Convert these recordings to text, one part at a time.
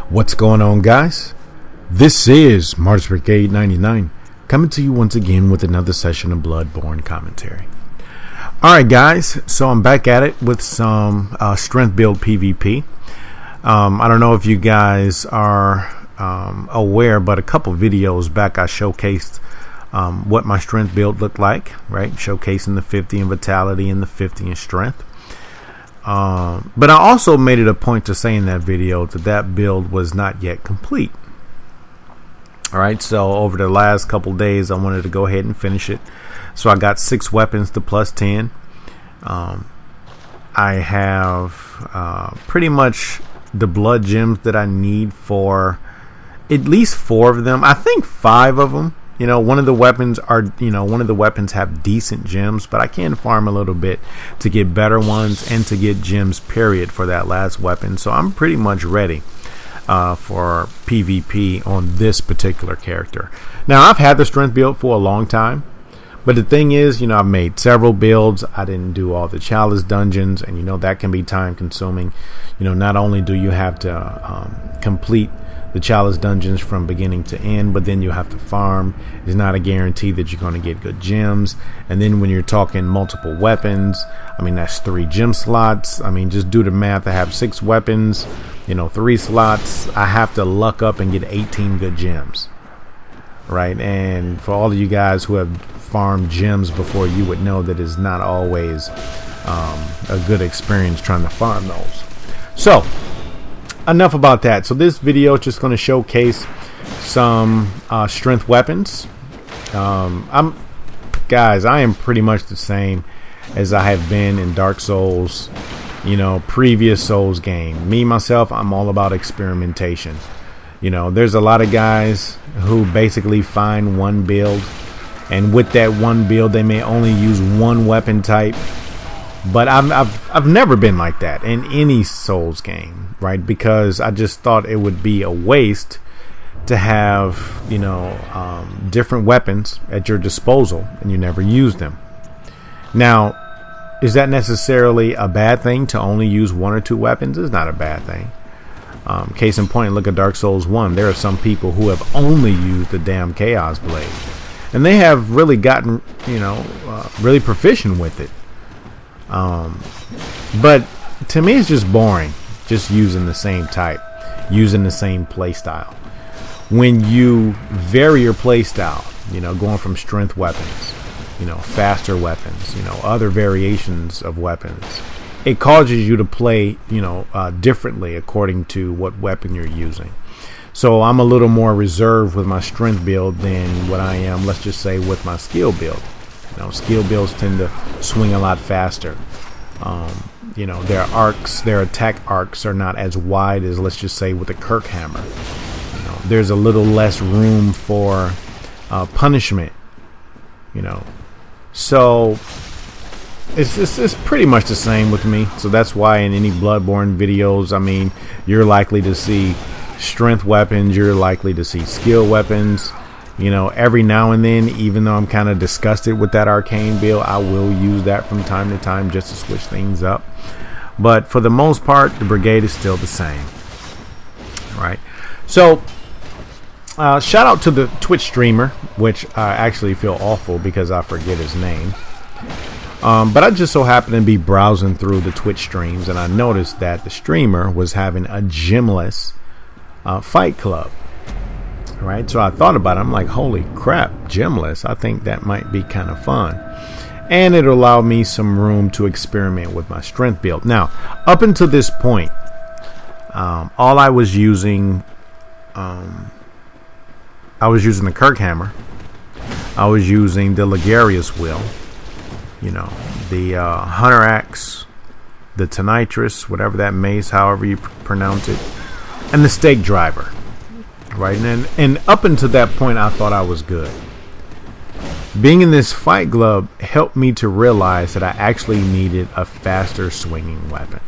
What's going on, guys? This is Mars Brigade 99 coming to you once again with another session of Bloodborne commentary. Alright guys, so I'm back at it with some strength build PVP. I don't know if you guys are aware, but a couple videos back I showcased what my strength build looked like, right? Showcasing the 50 in vitality and the 50 in strength. But I also made it a point to say in that video that build was not yet complete. Alright, so over the last couple days I wanted to go ahead and finish it. So I got 6 weapons to plus 10. I have pretty much the blood gems that I need for at least 4 of them. I think 5 of them. You know, one of the weapons have decent gems, but I can farm a little bit to get better ones and to get gems period for that last weapon. So I'm pretty much ready for PvP on this particular character. Now, I've had the strength build for a long time, but the thing is, you know, I've made several builds. I didn't do all the chalice dungeons, and you know that can be time consuming. You know, not only do you have to complete the chalice dungeons from beginning to end, but then you have to farm. It's not a guarantee that you're going to get good gems. And then when you're talking multiple weapons, I mean, that's 3 gem slots. I mean, just do the math. I have 6 weapons, you know, 3 slots. I have to luck up and get 18 good gems, right? And for all of you guys who have farmed gems before, you would know that it's not always a good experience trying to farm those. So enough about that. So this video is just going to showcase some strength weapons. I am pretty much the same as I have been in Dark Souls, you know, previous Souls game. Me myself, I'm all about experimentation. You know, there's a lot of guys who basically find one build, and with that one build they may only use one weapon type. But I've never been like that in any Souls game, right? Because I just thought it would be a waste to have, you know, different weapons at your disposal and you never use them. Now, is that necessarily a bad thing to only use 1 or 2 weapons? It's not a bad thing. Case in point, look at Dark Souls 1. There are some people who have only used the damn Chaos Blade, and they have really gotten, you know, really proficient with it. But to me it's just boring just using the same type, using the same playstyle. When you vary your playstyle, you know, going from strength weapons, you know, faster weapons, you know, other variations of weapons, it causes you to play, you know, differently according to what weapon you're using. So I'm a little more reserved with my strength build than what I am, let's just say, with my skill build. You know, skill builds tend to swing a lot faster. You know, their attack arcs are not as wide as, let's just say, with a Kirk hammer. You know, there's a little less room for punishment. You know, so it's pretty much the same with me. So that's why in any Bloodborne videos, I mean, you're likely to see strength weapons. You're likely to see skill weapons. You know, every now and then, even though I'm kind of disgusted with that arcane build, I will use that from time to time just to switch things up. But for the most part, the brigade is still the same. Right? So, shout out to the Twitch streamer, which I actually feel awful because I forget his name. But I just so happened to be browsing through the Twitch streams, and I noticed that the streamer was having a gemless fight club. Right, so I thought about it. I'm like, holy crap, gemless. I think that might be kind of fun, and it allowed me some room to experiment with my strength build. Now, up until this point, all I was using, I was using the Kirk hammer. I was using the Ligarius wheel. You know, the Hunter axe, the Tonitrus, whatever that mace, however you pronounce it, and the stake driver. Right, and up until that point I thought I was good. Being in this fight club helped me to realize that I actually needed a faster swinging weapon.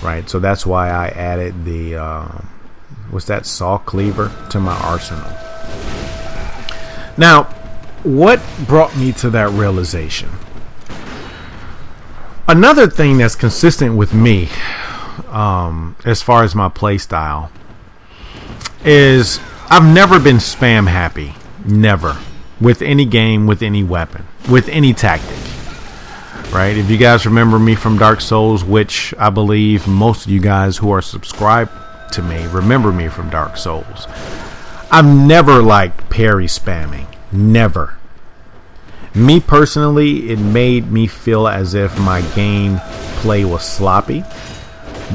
Right, so that's why I added the what's that, saw cleaver to my arsenal. Now, what brought me to that realization? Another thing that's consistent with me, as far as my play style, is I've never been spam happy. Never. With any game, with any weapon, with any tactic. Right? If you guys remember me from Dark Souls, which I believe most of you guys who are subscribed to me remember me from Dark Souls, I've never liked parry spamming. Never. Me personally, it made me feel as if my gameplay was sloppy.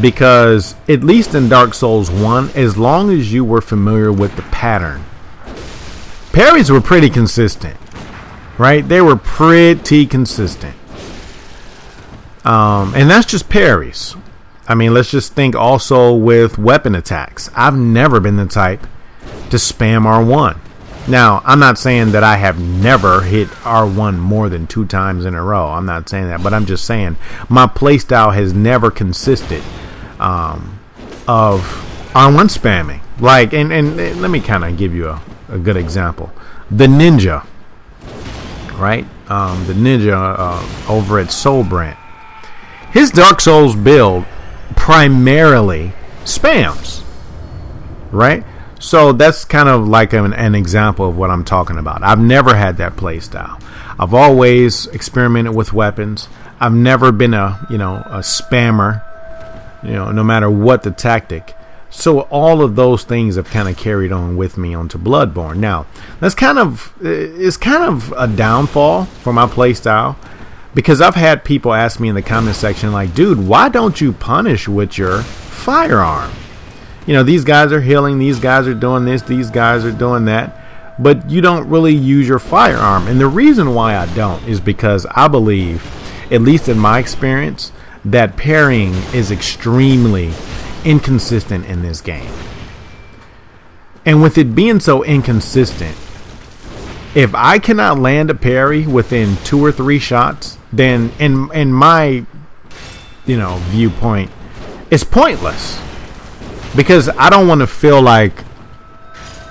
Because, at least in Dark Souls 1, as long as you were familiar with the pattern, parries were pretty consistent. Right? They were pretty consistent. And that's just parries. I mean, let's just think also with weapon attacks. I've never been the type to spam R1. Now, I'm not saying that I have never hit R1 more than 2 times in a row. I'm not saying that, but I'm just saying my playstyle has never consisted of R1 spamming. Like, and let me kind of give you a good example. The ninja, right? The ninja over at Soulbrand. His Dark Souls build primarily spams, right? So that's kind of like an example of what I'm talking about. I've never had that play style. I've always experimented with weapons. I've never been a spammer, no matter what the tactic. So all of those things have kind of carried on with me onto Bloodborne. Now, it's kind of a downfall for my play style. Because I've had people ask me in the comment section, like, dude, why don't you punish with your firearm? These guys are healing, these guys are doing this, these guys are doing that, but you don't really use your firearm. And the reason why I don't is because I believe, at least in my experience, that parrying is extremely inconsistent in this game. And with it being so inconsistent, if I cannot land a parry within 2 or 3 shots, then in my viewpoint, it's pointless. Because I don't want to feel like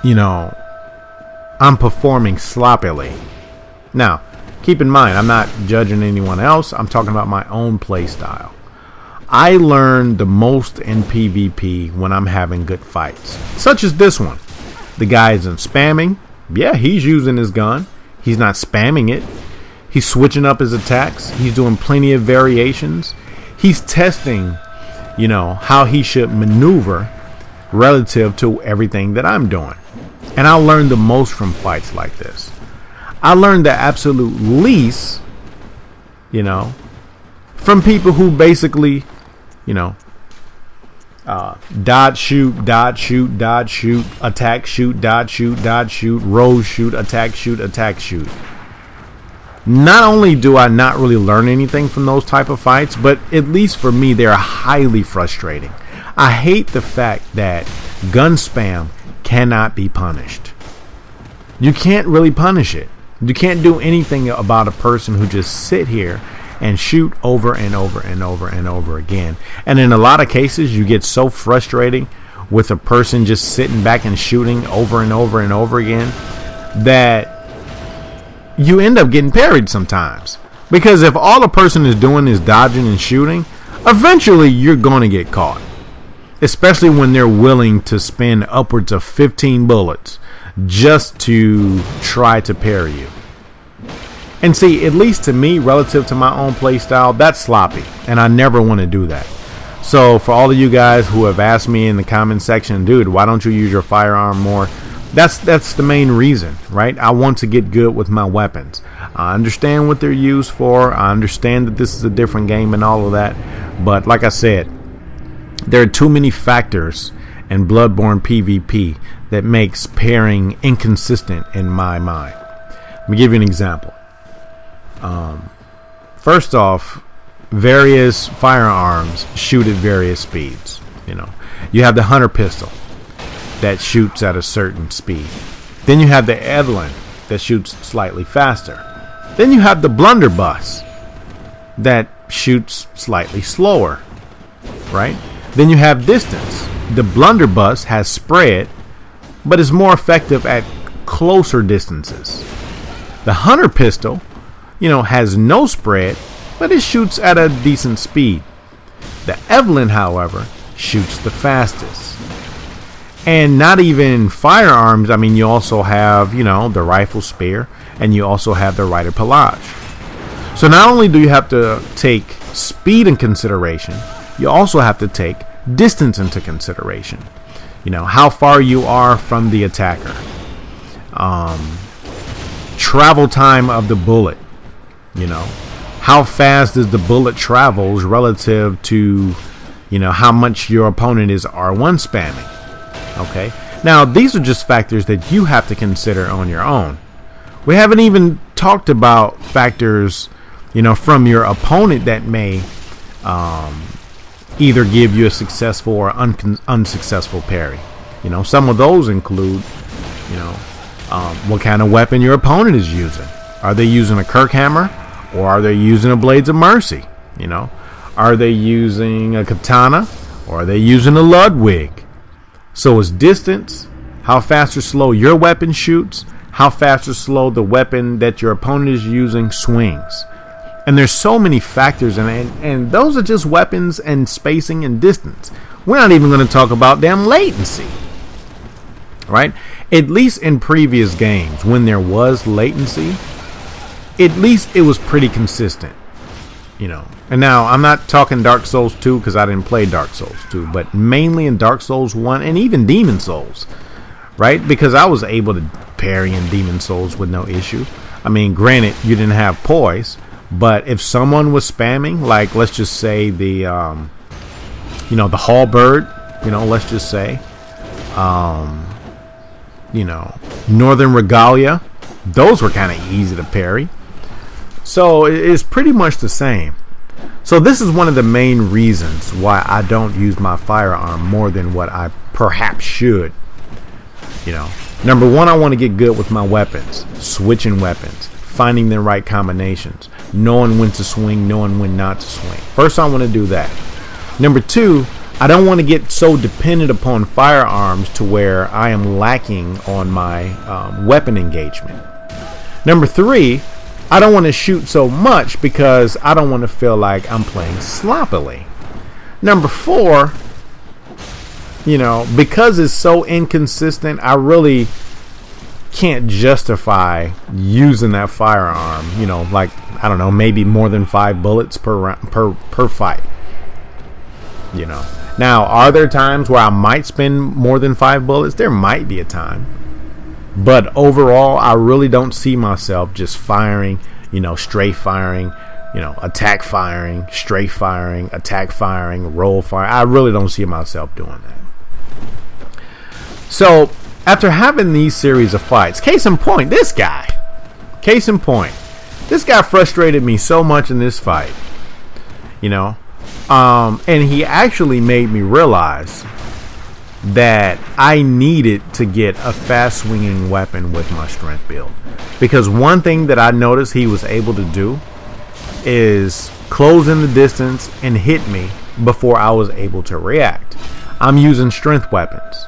I'm performing sloppily. Now, keep in mind, I'm not judging anyone else. I'm talking about my own play style. I learn the most in PvP when I'm having good fights, such as this one. The guy isn't spamming. Yeah, he's using his gun. He's not spamming it. He's switching up his attacks. He's doing plenty of variations. He's testing, how he should maneuver relative to everything that I'm doing. And I learned the most from fights like this. I learned the absolute least, from people who basically, dodge, shoot, dodge, shoot, dodge, shoot, attack, shoot, dodge, shoot, dodge, shoot, roll, shoot, attack, shoot, attack, shoot. Not only do I not really learn anything from those type of fights, but at least for me, they're highly frustrating. I hate the fact that gun spam cannot be punished. You can't really punish it. You can't do anything about a person who just sit here and shoot over and over and over and over again. And in a lot of cases, you get so frustrating with a person just sitting back and shooting over and over and over again that you end up getting parried sometimes. Because if all a person is doing is dodging and shooting, eventually you're going to get caught. Especially when they're willing to spend upwards of 15 bullets just to try to parry you. And see, at least to me, relative to my own play style, that's sloppy. And I never want to do that. So for all of you guys who have asked me in the comment section, dude, why don't you use your firearm more? That's the main reason, right? I want to get good with my weapons. I understand what they're used for. I understand that this is a different game and all of that. But like I said, there are too many factors in Bloodborne PVP that makes pairing inconsistent in my mind. Let me give you an example. First off, various firearms shoot at various speeds. You have the hunter pistol that shoots at a certain speed. Then you have the Evelyn that shoots slightly faster. Then you have the blunderbuss that shoots slightly slower, right? Then you have distance. The blunderbuss has spread, but is more effective at closer distances. The hunter pistol, has no spread, but it shoots at a decent speed. The Evelyn, however, shoots the fastest. And not even firearms. I mean, you also have, the rifle spear, and you also have the Rider Pelage. So not only do you have to take speed in consideration, you also have to take distance into consideration. How far you are from the attacker. Travel time of the bullet. How fast does the bullet travels relative to, how much your opponent is R1 spamming. Okay. Now, these are just factors that you have to consider on your own. We haven't even talked about factors, from your opponent that may either give you a successful or unsuccessful parry. Some of those include, what kind of weapon your opponent is using. Are they using a Kirk hammer, or are they using a Blades of Mercy? Are they using a katana, or are they using a Ludwig? So it's distance, how fast or slow your weapon shoots, how fast or slow the weapon that your opponent is using swings. And there's so many factors, and those are just weapons and spacing and distance. We're not even going to talk about damn latency. Right? At least in previous games, when there was latency, at least it was pretty consistent. And now I'm not talking Dark Souls 2 because I didn't play Dark Souls 2, but mainly in Dark Souls 1 and even Demon Souls, right? Because I was able to parry in Demon Souls with no issue. I mean, granted, you didn't have poise, but if someone was spamming, like let's just say the halberd, let's just say, Northern Regalia, those were kind of easy to parry. So it's pretty much the same. So this is one of the main reasons why I don't use my firearm more than what I perhaps should. Number one, I want to get good with my weapons, switching weapons, finding the right combinations, knowing when to swing, knowing when not to swing. First, I want to do that. Number two, I don't want to get so dependent upon firearms to where I am lacking on my weapon engagement. Number three, I don't want to shoot so much because I don't want to feel like I'm playing sloppily. Number four, because it's so inconsistent, I really can't justify using that firearm, like, I don't know, maybe more than 5 bullets per fight. Now, are there times where I might spend more than 5 bullets? There might be a time. But overall, I really don't see myself just firing, strafe firing, attack firing, strafe firing, attack firing, roll firing. I really don't see myself doing that. So, after having these series of fights, case in point, this guy frustrated me so much in this fight, and he actually made me realize that I needed to get a fast swinging weapon with my strength build, because one thing that I noticed he was able to do is close in the distance and hit me before I was able to react. I'm using strength weapons.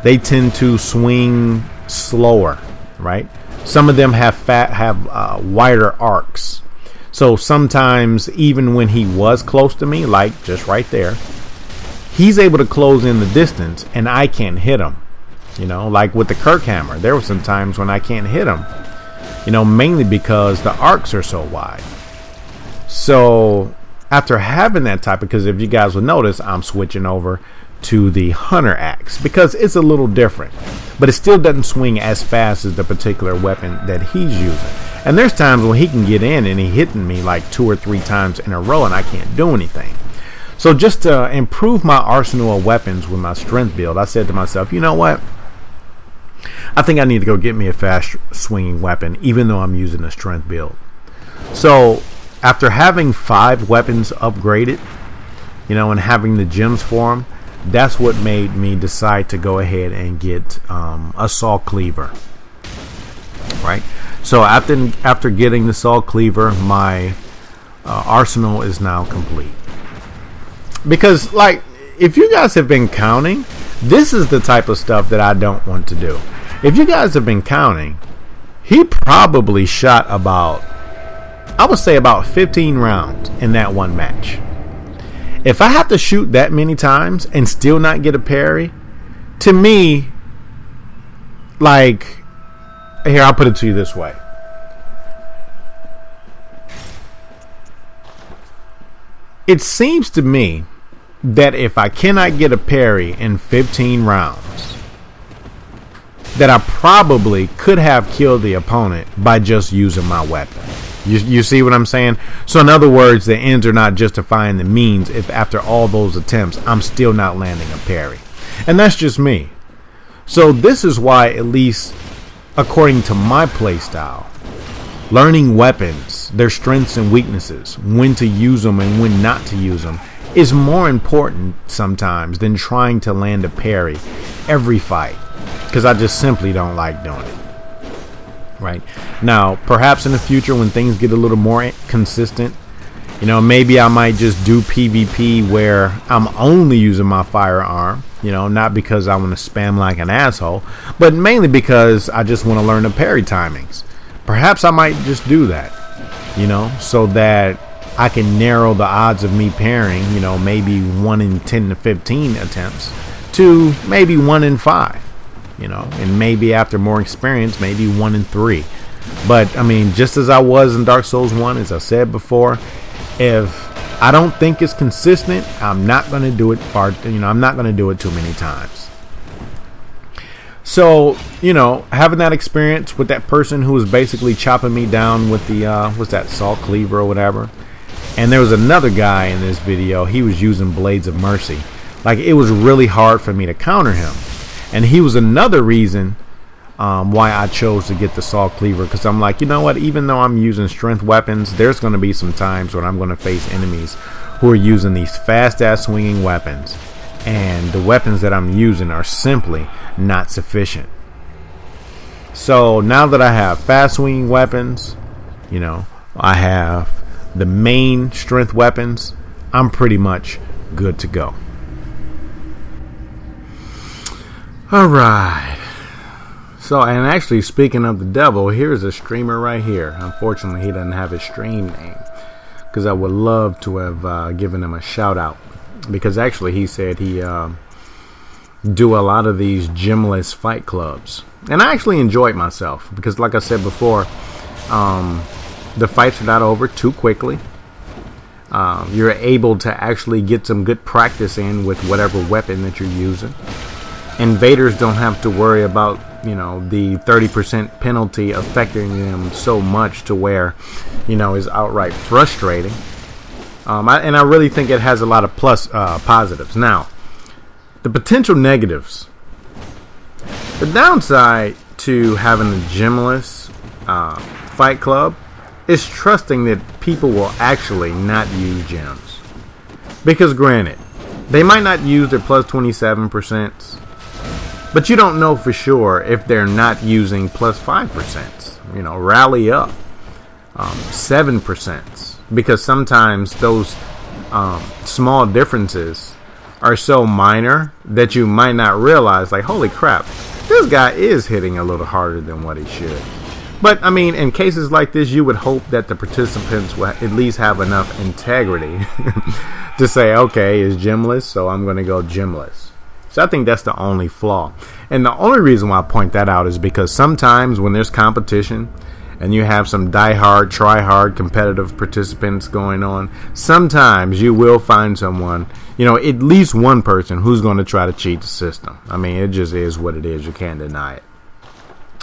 They tend to swing slower, right? Some of them have wider arcs. So sometimes even when he was close to me, like just right there, he's able to close in the distance and I can't hit him. Like with the Kirk hammer, there were some times when I can't hit him, mainly because the arcs are so wide. So after having that type, because if you guys will notice, I'm switching over to the Hunter Axe because it's a little different, but it still doesn't swing as fast as the particular weapon that he's using. And there's times when he can get in and he's hitting me like 2 or 3 times in a row and I can't do anything. So just to improve my arsenal of weapons with my strength build, I said to myself, you know what? I think I need to go get me a fast swinging weapon, even though I'm using a strength build. So after having 5 weapons upgraded, and having the gems for them, that's what made me decide to go ahead and get a saw cleaver. Right? So after getting the saw cleaver, my arsenal is now complete. Because, like, if you guys have been counting, this is the type of stuff that I don't want to do. If you guys have been counting, he probably shot about, I would say about 15 rounds in that one match. If I have to shoot that many times and still not get a parry, to me, like, here, I'll put it to you this way. It seems to me that if I cannot get a parry in 15 rounds, that I probably could have killed the opponent by just using my weapon. You see what I'm saying? So in other words, the ends are not justifying the means if after all those attempts, I'm still not landing a parry. And that's just me. So this is why, at least according to my playstyle, learning weapons, their strengths and weaknesses, when to use them and when not to use them, is more important sometimes than trying to land a parry every fight, because I just simply don't like doing it. Right now, perhaps in the future when things get a little more consistent, maybe I might just do PvP where I'm only using my firearm, not because I want to spam like an asshole, but mainly because I just want to learn the parry timings. Perhaps I might just do that, so that I can narrow the odds of me parrying, maybe 1 in 10 to 15 attempts to maybe 1 in 5. And maybe after more experience, maybe 1 in 3. But I mean, just as I was in Dark Souls 1, as I said before, if I don't think it's consistent, I'm not going to do it I'm not going to do it too many times. So, having that experience with that person who was basically chopping me down with the, what's that, saw cleaver or whatever. And there was another guy in this video, he was using Blades of Mercy. Like, it was really hard for me to counter him. And he was another reason why I chose to get the saw cleaver, because I'm like, you know what, even though I'm using strength weapons, there's going to be some times when I'm going to face enemies who are using these fast ass swinging weapons, and the weapons that I'm using are simply not sufficient. So now that I have fast swinging weapons, I have the main strength weapons, I'm pretty much good to go. Alright, so, and actually, speaking of the devil, here's a streamer right here. Unfortunately, he doesn't have his stream name, because I would love to have given him a shout out, because actually he said he do a lot of these gemless fight clubs, and I actually enjoyed myself, because like I said before, the fights are not over too quickly. You're able to actually get some good practice in with whatever weapon that you're using. Invaders don't have to worry about, the 30% penalty affecting them so much to where, is outright frustrating. And I really think it has a lot of positives. Now, the potential negatives. The downside to having a gemless fight club is trusting that people will actually not use gems. Because granted, they might not use their plus 27%. But you don't know for sure if they're not using plus 5%, rally up, 7%, because sometimes those small differences are so minor that you might not realize, like, holy crap, this guy is hitting a little harder than what he should. But I mean, in cases like this, you would hope that the participants will at least have enough integrity to say, okay, it's gemless, so I'm going to go gemless. So I think that's the only flaw. And the only reason why I point that out is because sometimes when there's competition and you have some die-hard, try-hard competitive participants going on, sometimes you will find someone, at least one person who's going to try to cheat the system. I mean, it just is what it is. You can't deny it.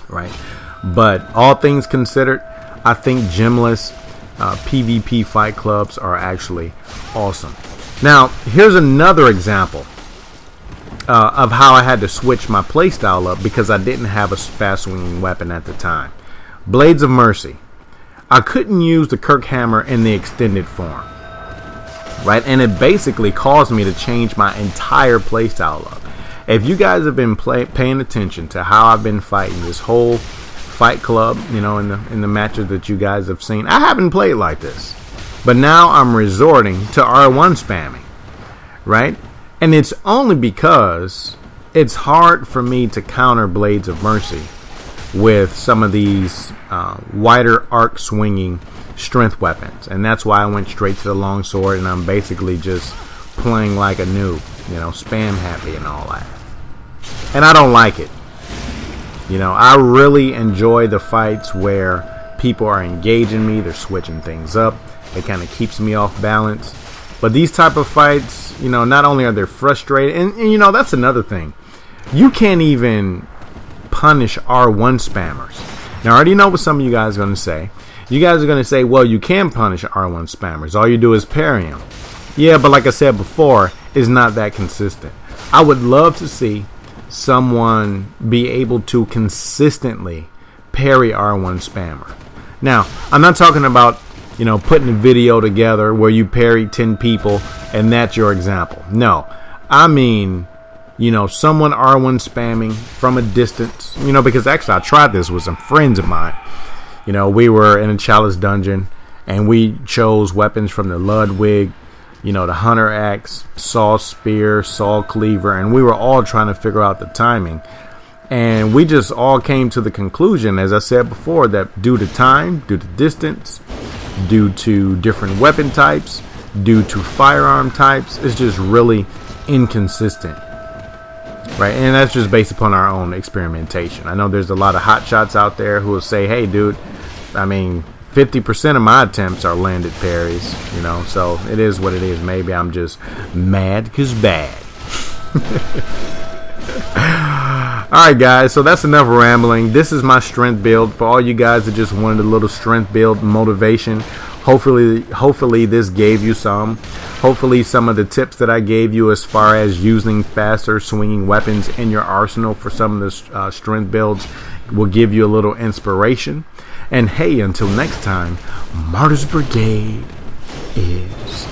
Right? But all things considered, I think gemless PvP fight clubs are actually awesome. Now, here's another example of how I had to switch my playstyle up because I didn't have a fast swinging weapon at the time. Blades of Mercy. I couldn't use the Kirk hammer in the extended form, right? And it basically caused me to change my entire playstyle up. If you guys have been paying attention to how I've been fighting this whole fight club, in the matches that you guys have seen, I haven't played like this. But now I'm resorting to R1 spamming, right? And it's only because it's hard for me to counter Blades of Mercy with some of these wider arc swinging strength weapons. And that's why I went straight to the longsword, and I'm basically just playing like a noob, spam happy and all that. and I don't like it. You know, I really enjoy the fights where people are engaging me, they're switching things up. It kind of keeps me off balance. But these type of fights, you know, not only are they frustrating, and you know, that's another thing. You can't even punish R1 spammers. Now, I already know what some of you guys are going to say. You guys are going to say, well, you can punish R1 spammers. All you do is parry them. Yeah, but like I said before, it's not that consistent. I would love to see someone be able to consistently parry R1 spammer. Now, I'm not talking about, you know, putting a video together where you parry 10 people and that's your example. No, I mean, you know, someone R1 spamming from a distance, you know, because actually I tried this with some friends of mine. You know, we were in a chalice dungeon and we chose weapons from the Ludwig, you know, the Hunter Axe, Saw Spear, Saw Cleaver, and we were all trying to figure out the timing. And we just all came to the conclusion, as I said before, that due to time, due to distance, due to different weapon types, due to firearm types, it's just really inconsistent. Right, and that's just based upon our own experimentation. I know there's a lot of hotshots out there who will say, hey, dude, I mean, 50% of my attempts are landed parries, you know, so it is what it is. Maybe I'm just mad because bad. Alright, guys, so that's enough rambling. This is my strength build. For all you guys that just wanted a little strength build motivation, hopefully this gave you some. Hopefully some of the tips that I gave you as far as using faster swinging weapons in your arsenal for some of the strength builds will give you a little inspiration. And hey, until next time, Martyr's Brigade is